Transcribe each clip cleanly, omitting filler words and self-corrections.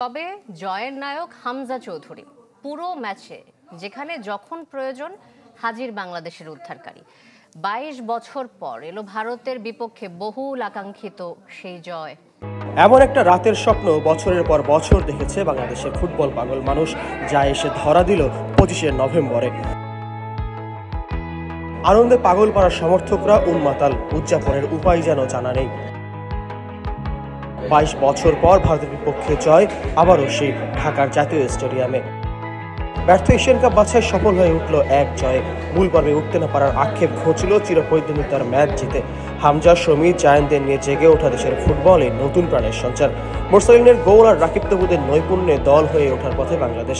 তবে জয়ের নায়ক হামজা চৌধুরী পুরো ম্যাচে যেখানে যখন প্রয়োজন হাজির বাংলাদেশের উদ্ধারকারী। ২২ বছর পর এলো ভারতের বিপক্ষে বহুল আকাঙ্ক্ষিত সেই জয়। এমন একটা রাতের স্বপ্ন বছরের পর বছর দেখেছে বাংলাদেশের ফুটবল পাগল মানুষ, যা এসে ধরা দিল ২৫শে নভেম্বরে। আনন্দে পাগল পাড়ার সমর্থকরা উন্মাতাল, উদযাপনের উপায় যেন জানা নেই। ২২ বছর পর ভারতের বিপক্ষে জয়, আবারও সেই ঢাকার জাতীয় স্টেডিয়ামে। ব্যর্থ এশিয়ান কাপ বাছাই সফল হয়ে উঠল এক জয়ে। মূল পর্বে উঠতে না পারার আক্ষেপ ঘুচল চিরপ্রতিদ্বন্দ্বিতার ম্যাচ জিতে। হামজা, শমী, জায়ানদের নিয়ে জেগে ওঠা দেশের ফুটবলে নতুন প্রাণের সঞ্চার। মোরসালিনের গোল আর রাকিব তাবুদের নৈপুণ্যে দল হয়ে ওঠার পথে বাংলাদেশ।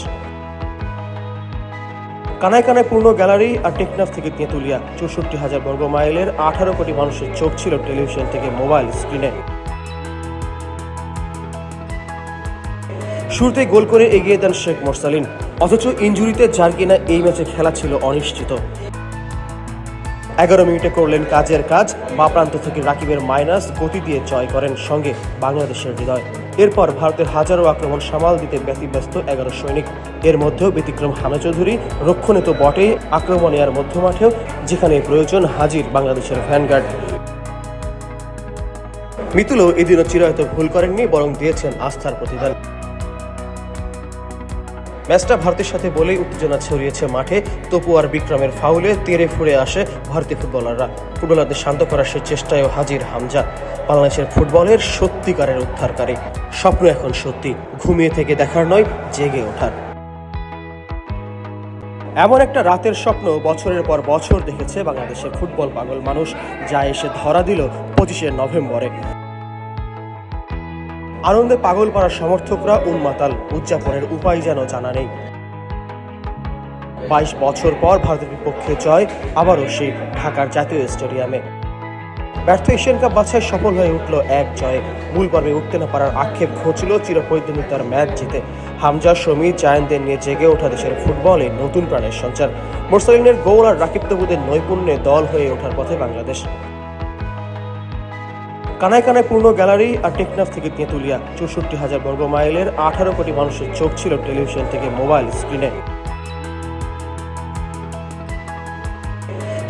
কানায় কানায় পূর্ণ গ্যালারি আর টেকনাফ থেকে তেঁতুলিয়া, ৬৪,০০০ বর্গ মাইলের ১৮ কোটি মানুষের চোখ ছিল টেলিভিশন থেকে মোবাইল স্ক্রিনে। শুরুতেই গোল করে এগিয়ে দেন শেখ মোরসালিন, অথচ ইনজুরিতে যার কিনা এই ম্যাচে খেলা ছিল অনিশ্চিত। ১১ মিনিটে করলেন কাজের কাজ, বাঁ প্রান্ত থেকে রাকিবের মাইনাস গতি দিয়ে জয় করেন সঙ্গে বাংলাদেশের হৃদয়। এরপর ভারতের হাজারো আক্রমণ সামাল দিতে ব্যতিব্যস্ত ১১ সৈনিক। এর মধ্যেও ব্যতিক্রম হামজা চৌধুরী, রক্ষণে তো বটেই, আক্রমণে আর মধ্যমাঠেও যেখানে প্রয়োজন হাজির বাংলাদেশের ভ্যানগার্ড। মিতুলও এদিনও চিরায়ত ভুল করেননি, বরং দিয়েছেন আস্থার প্রতিদান। ম্যাচটা ভারতের সাথে বলেই উত্তেজনা ছড়িয়েছে মাঠে। তপু আর বিক্রমের ফাউলে তেড়ে ফুড়ে আসে ভারতীয় ফুটবলারদের শান্ত করার সে চেষ্টায়ও হাজির হামজা, বাংলাদেশের ফুটবলের সত্যিকারের উদ্ধারকারী। স্বপ্ন এখন সত্যি, ঘুমিয়ে থেকে দেখার নয়, জেগে ওঠার। এমন একটা রাতের স্বপ্ন বছরের পর বছর দেখেছে বাংলাদেশের ফুটবল পাগল মানুষ, যা এসে ধরা দিল ২৫শে নভেম্বরে। আনন্দে পাগল পাড়ার সমর্থকরা উন্মাতাল, উদযাপনের উপায় যেন জানা নেই। ২২ বছর পর ভারতের বিপক্ষে জয়, আবারও সেই ঢাকার জাতীয় স্টেডিয়ামে। ব্যর্থ এশিয়ান কাপ বাছাই সফল হয়ে উঠল এক জয়ে। মূল পর্বে উঠতে না পারার আক্ষেপ ঘুচল চিরপ্রতিদ্বন্দ্বিতার ম্যাচ জিতে। হামজা, শমী, জায়ানদের নিয়ে জেগে ওঠা দেশের ফুটবলে নতুন প্রাণের সঞ্চার। মোরসালিনের গোল আর রাকিব তাবুদের নৈপুণ্যে দল হয়ে ওঠার পথে বাংলাদেশ। কানায় কানায় পূর্ণ গ্যালারি আর টেকনাফ থেকে তেঁতুলিয়া, ৬৪,০০০ বর্গ মাইলের ১৮ কোটি মানুষের চোখ ছিল টেলিভিশন থেকে মোবাইল স্ক্রিনে।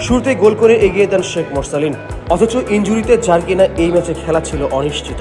শুরুতেই গোল করে এগিয়ে দেন শেখ মোরসালিন, অথচ ইনজুরিতে যার কিনা এই ম্যাচে খেলা ছিল অনিশ্চিত।